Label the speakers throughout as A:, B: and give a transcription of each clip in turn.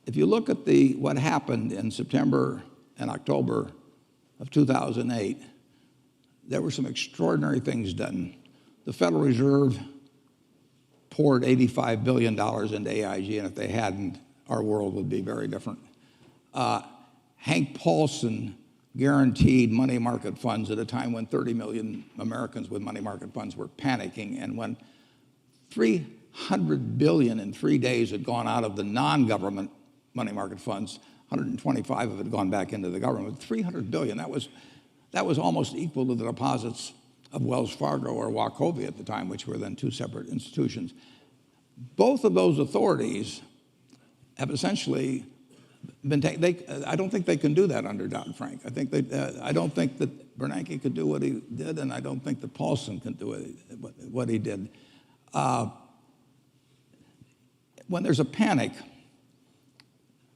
A: if you look at what happened in September and October of 2008, there were some extraordinary things done. The Federal Reserve poured $85 billion into AIG, and if they hadn't, our world would be very different. Hank Paulson guaranteed money market funds at a time when 30 million Americans with money market funds were panicking, and when $300 billion in 3 days had gone out of the non-government money market funds, 125 of it had gone back into the government. 300 billion, that was almost equal to the deposits of Wells Fargo or Wachovia at the time, which were then two separate institutions. Both of those authorities have essentially been taken. I don't think they can do that under Dodd-Frank. I don't think that Bernanke could do what he did, and I don't think that Paulson can do what he did. When there's a panic,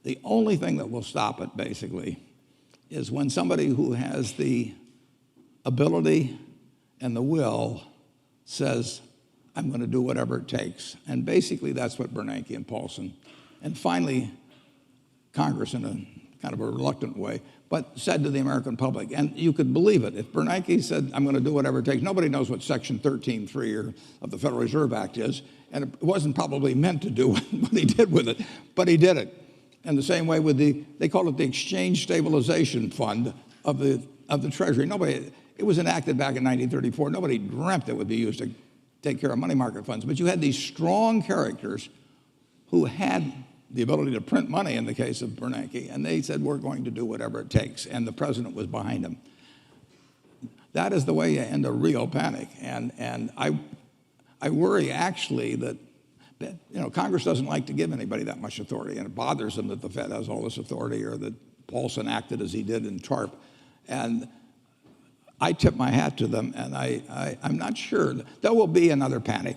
A: the only thing that will stop it, basically, is when somebody who has the ability and the will says, I'm going to do whatever it takes. And basically, that's what Bernanke and Paulson, and finally, Congress in a kind of a reluctant way, but said to the American public, and you could believe it. If Bernanke said, I'm going to do whatever it takes, nobody knows what Section 13(3) of the Federal Reserve Act is, and it wasn't probably meant to do what he did with it, but he did it. And the same way with they call it the Exchange Stabilization Fund of the Treasury. It was enacted back in 1934. Nobody dreamt it would be used to take care of money market funds. But you had these strong characters who had the ability to print money in the case of Bernanke, and they said, we're going to do whatever it takes, and the president was behind them. That is the way you end a real panic. And I worry, actually, that Congress doesn't like to give anybody that much authority, and it bothers them that the Fed has all this authority, or that Paulson acted as he did in TARP. And I tip my hat to them, and I'm not sure. There will be another panic.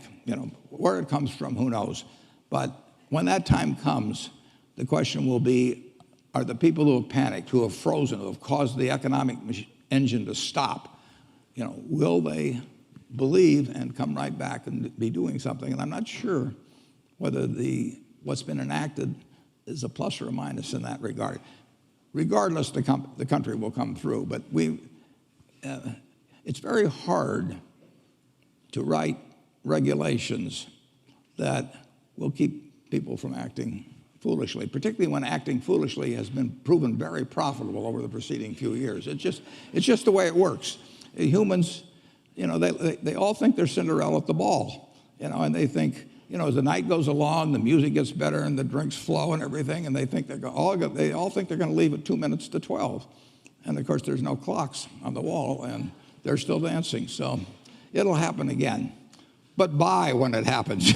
A: Where it comes from, who knows? But when that time comes, the question will be, are the people who have panicked, who have frozen, who have caused the economic engine to stop, will they believe and come right back and be doing something? And I'm not sure whether what's been enacted is a plus or a minus in that regard. Regardless, the country will come through. But it's very hard to write regulations that will keep people from acting foolishly, particularly when acting foolishly has been proven very profitable over the preceding few years. It's just the way it works. Humans, they all think they're Cinderella at the ball, and they think, as the night goes along, the music gets better and the drinks flow and everything, and they all think they're going to leave at 2 minutes to 12. And of course, there's no clocks on the wall, and they're still dancing. So it'll happen again. But buy when it happens.